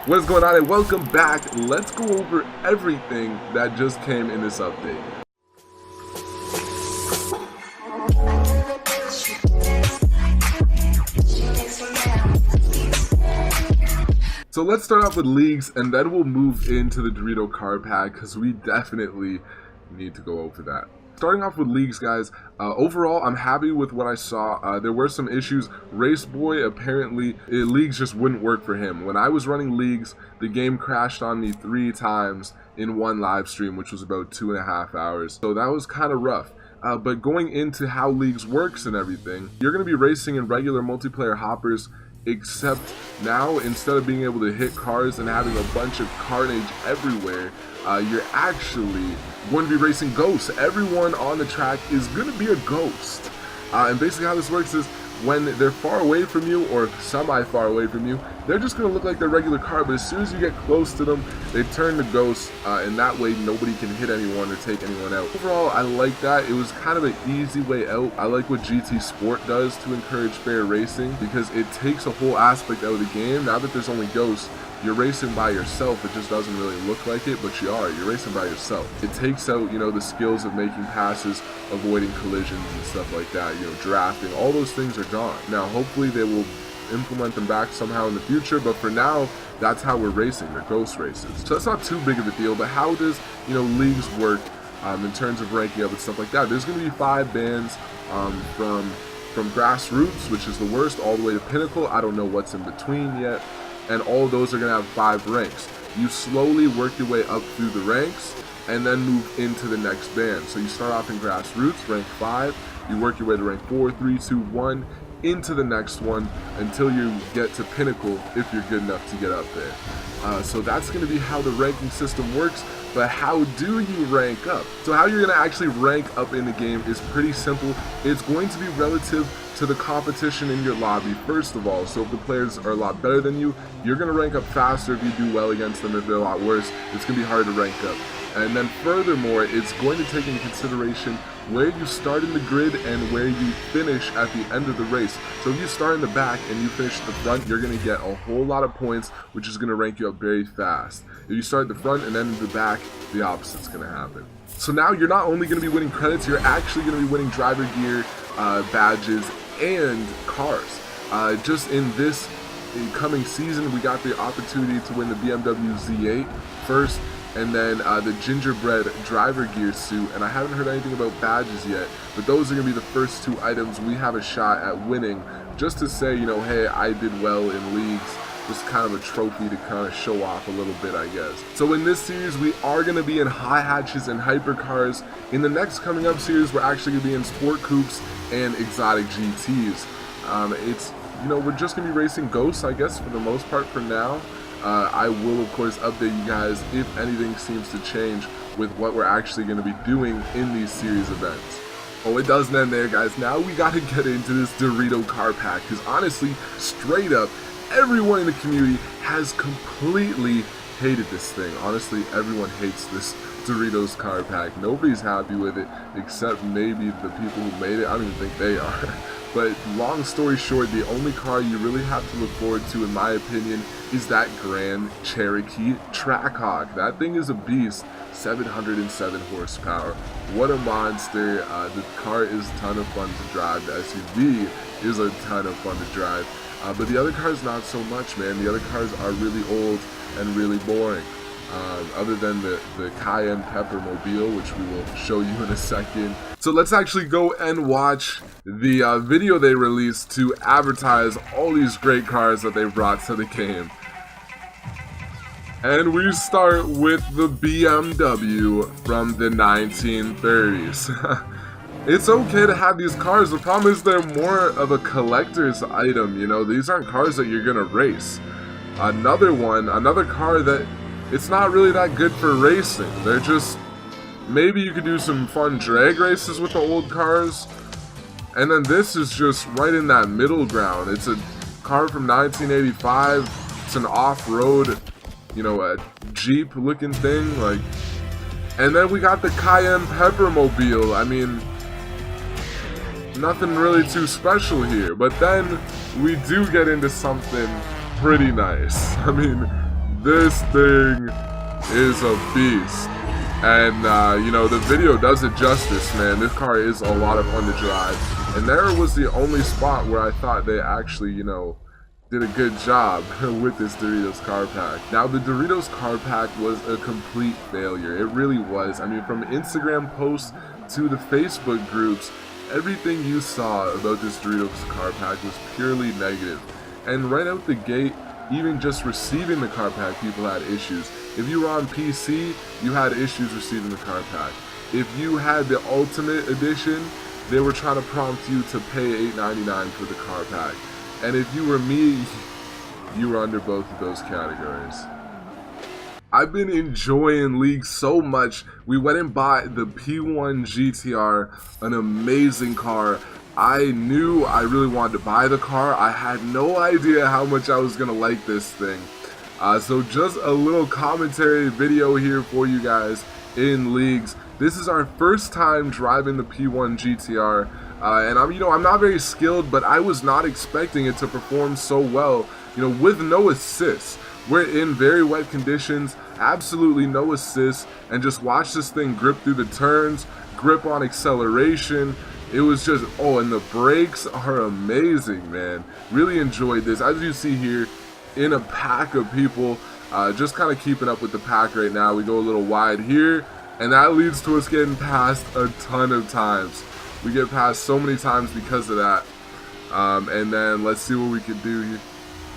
What is going on, and welcome back. Let's go over everything that just came in this update. So let's start off with leagues, and then we'll move into the Doritos Car Pack, because we definitely need to go over that. Starting off with leagues, guys, overall, I'm happy with what I saw. There were some issues. Raceboy, apparently, leagues just wouldn't work for him. When I was running leagues, the game crashed on me 3 times in one live stream, which was about 2.5 hours. So that was kind of rough. But going into how leagues works and everything, you're going to be racing in regular multiplayer hoppers, except now, instead of being able to hit cars and having a bunch of carnage everywhere, you're actually going to be racing ghosts. Everyone on the track is going to be a ghost. And basically how this works is when they're far away from you, or semi-far away from you, they're just going to look like their regular car, but as soon as you get close to them, they turn to ghosts, and that way nobody can hit anyone or take anyone out. Overall, I like that. It was kind of an easy way out. I like what GT Sport does to encourage fair racing, because it takes a whole aspect out of the game. Now that there's only ghosts, you're racing by yourself. It just doesn't really look like it, but you're racing by yourself. It takes out, the skills of making passes, avoiding collisions and stuff like that, drafting. All those things are gone. Now, hopefully they will implement them back somehow in the future, but for now, that's how we're racing. They're ghost races. So that's not too big of a deal, but how does, leagues work in terms of ranking up and stuff like that? There's going to be 5 bands from grassroots, which is the worst, all the way to pinnacle. I don't know what's in between yet. And all of those are going to have 5 ranks. You slowly work your way up through the ranks and then move into the next band. So you start off in grassroots, rank 5, you work your way to rank 4, 3, 2, 1, into the next one until you get to pinnacle if you're good enough to get up there. So that's going to be how the ranking system works. But how do you rank up? So how you're going to actually rank up in the game is pretty simple. It's going to be relative to the competition in your lobby, first of all. So if the players are a lot better than you, you're going to rank up faster if you do well against them. If they're a lot worse, it's going to be hard to rank up. And then furthermore, it's going to take into consideration where you start in the grid and where you finish at the end of the race. So if you start in the back and you finish at the front, you're going to get a whole lot of points, which is going to rank you up very fast. If you start at the front and then in the back, the opposite's going to happen. So now you're not only going to be winning credits, you're actually going to be winning driver gear, badges, and cars. Just in this coming season, we got the opportunity to win the BMW Z8 first, and then the gingerbread driver gear suit, and I haven't heard anything about badges yet, but those are going to be the first 2 items we have a shot at winning, just to say, hey, I did well in leagues. Just kind of a trophy to kind of show off a little bit, I guess. So in this series, we are going to be in high hatches and hypercars. In the next coming up series, we're actually going to be in sport coupes and exotic GTs. We're just going to be racing ghosts, I guess, for the most part for now. I will, of course, update you guys if anything seems to change with what we're actually going to be doing in these series events. Oh, it doesn't end there, guys. Now we got to get into this Doritos Car Pack, because honestly, straight up, everyone in the community has completely hated this thing. Honestly, everyone hates this Doritos Car Pack. Nobody's happy with it, except maybe the people who made it. I don't even think they are. But long story short, the only car you really have to look forward to, in my opinion, is that Grand Cherokee Trackhawk. That thing is a beast. 707 horsepower. What a monster. The car is a ton of fun to drive. The SUV is a ton of fun to drive. But the other cars, not so much, man. The other cars are really old and really boring. Other than the Cayenne Pepper Mobile, which we will show you in a second. So let's actually go and watch the video they released to advertise all these great cars that they brought to the game. And we start with the BMW from the 1930s. It's okay to have these cars. The problem is they're more of a collector's item, These aren't cars that you're gonna race. Another car that it's not really that good for racing. They're just, maybe you could do some fun drag races with the old cars. And then this is just right in that middle ground. It's a car from 1985. It's an off-road, a Jeep looking thing, and then we got the Cayenne Pepper Mobile. I mean, nothing really too special here, but then we do get into something pretty nice. I mean, This thing is a beast. And, you know, the video does it justice, man. This car is a lot of fun to drive. And there was the only spot where I thought they actually, you know, did a good job with this Doritos Car Pack. Now, the Doritos Car Pack was a complete failure. It really was. I mean, from Instagram posts to the Facebook groups, everything you saw about this Doritos Car Pack was purely negative. And right out the gate, even just receiving the car pack, people had issues. If you were on PC, you had issues receiving the car pack. If you had the Ultimate Edition, they were trying to prompt you to pay $8.99 for the car pack. And if you were me, you were under both of those categories. I've been enjoying League so much. We went and bought the P1 GTR, an amazing car. I knew I really wanted to buy the car. I had no idea how much I was gonna like this thing. So just a little commentary video here for you guys in Leagues. This is our first time driving the P1 GTR, and I'm not very skilled, but I was not expecting it to perform so well. You know, with no assists. We're in very wet conditions, absolutely no assists, and just watch this thing grip through the turns, grip on acceleration. It was just, oh, and the brakes are amazing, man. Really enjoyed this. As you see here, in a pack of people, just kind of keeping up with the pack right now. We go a little wide here, and that leads to us getting passed a ton of times. We get passed so many times because of that. And then let's see what we can do here.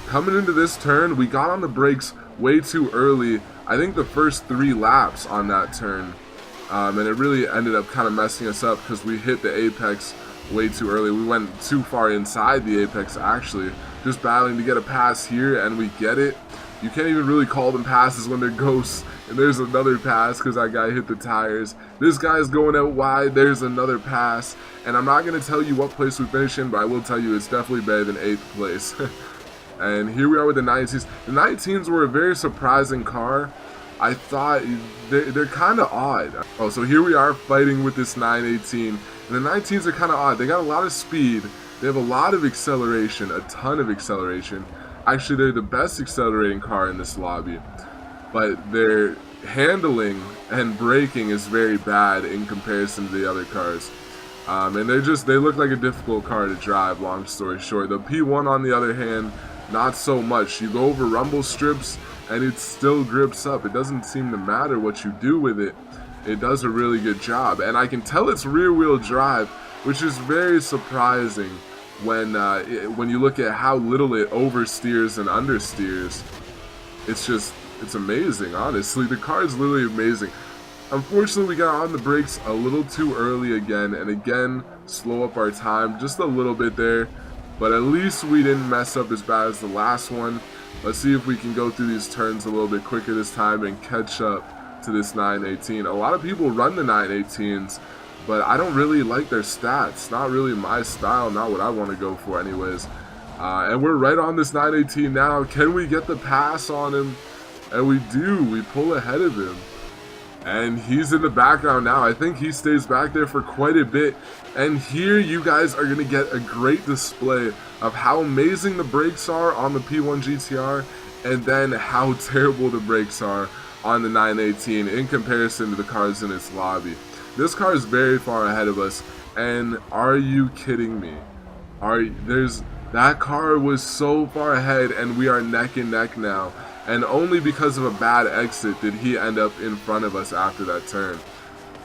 Coming into this turn, we got on the brakes way too early. I think the first 3 laps on that turn. And it really ended up kind of messing us up because we hit the apex way too early. We went too far inside the apex, actually. Just battling to get a pass here, and we get it. You can't even really call them passes when they're ghosts. And there's another pass because that guy hit the tires. This guy's going out wide. There's another pass. And I'm not going to tell you what place we finish in, but I will tell you it's definitely better than 8th place. And here we are with the 19s. The 19s were a very surprising car. I thought they're kind of odd. Oh, so here we are fighting with this 918. And the 19s are kind of odd. They got a lot of speed. They have a lot of acceleration, a ton of acceleration. Actually, they're the best accelerating car in this lobby. But their handling and braking is very bad in comparison to the other cars. And they look like a difficult car to drive, long story short. The P1, on the other hand, not so much. You go over rumble strips and it still grips up. It doesn't seem to matter what you do with it. It does a really good job. And I can tell it's rear wheel drive, which is very surprising when you look at how little it oversteers and understeers. It's amazing, honestly. The car is literally amazing. Unfortunately, we got on the brakes a little too early again, and again, slow up our time just a little bit there. But at least we didn't mess up as bad as the last one. Let's see if we can go through these turns a little bit quicker this time and catch up to this 918. A lot of people run the 918s, but I don't really like their stats. Not really my style, not what I want to go for anyways. And we're right on this 918 now. Can we get the pass on him? And we do. We pull ahead of him. And he's in the background now. I think he stays back there for quite a bit. And here you guys are going to get a great display of how amazing the brakes are on the P1 GTR, and then how terrible the brakes are on the 918 in comparison to the cars in its lobby. This car is very far ahead of us, and are you kidding me? That car was so far ahead, and we are neck and neck now. And only because of a bad exit did he end up in front of us after that turn.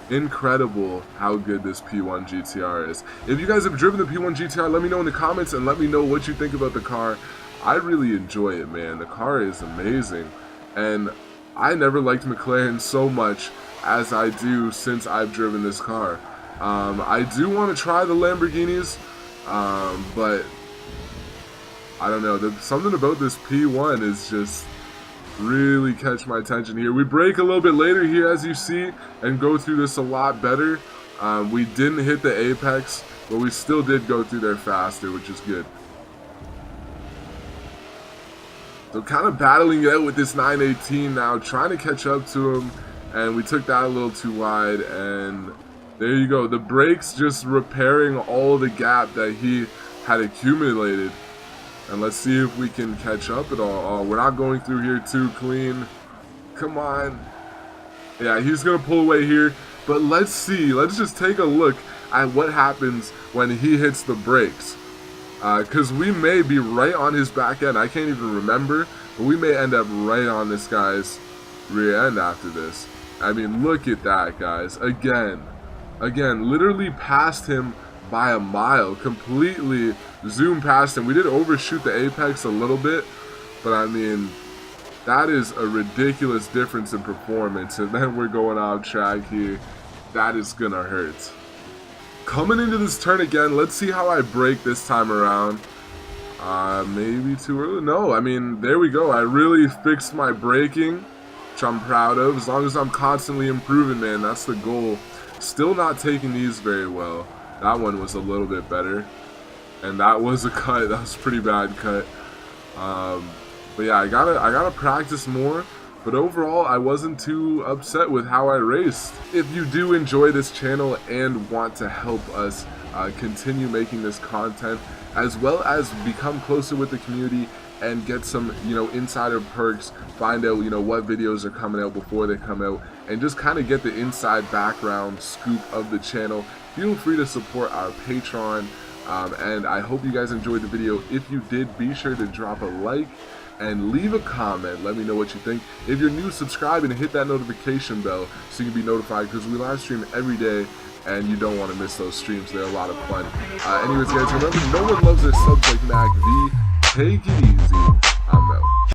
Incredible how good this P1 GTR is. If you guys have driven the P1 GTR, let me know in the comments and let me know what you think about the car. I really enjoy it, man. The car is amazing. And I never liked McLaren so much as I do since I've driven this car. I do want to try the Lamborghinis, but I don't know. Something about this P1 is just really catch my attention here. We brake a little bit later here, as you see, and go through this a lot better. We didn't hit the apex, but we still did go through there faster, which is good. So kind of battling it out with this 918 now, trying to catch up to him, and we took that a little too wide, and there you go. The brakes just repairing all the gap that he had accumulated. And let's see if we can catch up at all. Oh, we're not going through here too clean. Come on. Yeah, he's going to pull away here. But let's see. Let's just take a look at what happens when he hits the brakes. Because we may be right on his back end. I can't even remember. But we may end up right on this guy's rear end after this. I mean, look at that, guys. Again, literally passed him by a mile. Completely zoomed past him. We did overshoot the apex a little bit. But, I mean, that is a ridiculous difference in performance. And then we're going off track here. That is going to hurt. Coming into this turn again, let's see how I brake this time around. Maybe too early? No, I mean, there we go. I really fixed my braking, which I'm proud of. As long as I'm constantly improving, man, that's the goal. Still not taking these very well. That one was a little bit better. And that was a cut. That was a pretty bad cut. But yeah, I gotta practice more. But overall, I wasn't too upset with how I raced. If you do enjoy this channel and want to help us continue making this content, as well as become closer with the community and get some, insider perks, find out, what videos are coming out before they come out, and just kind of get the inside background scoop of the channel, feel free to support our Patreon. And I hope you guys enjoyed the video. If you did, be sure to drop a like and leave a comment. Let me know what you think. If you're new, subscribe and hit that notification bell so you can be notified, because we live stream every day and you don't want to miss those streams. They're a lot of fun. Anyways, guys, remember, no one loves their subs like Mac V. Take it easy. I'm out.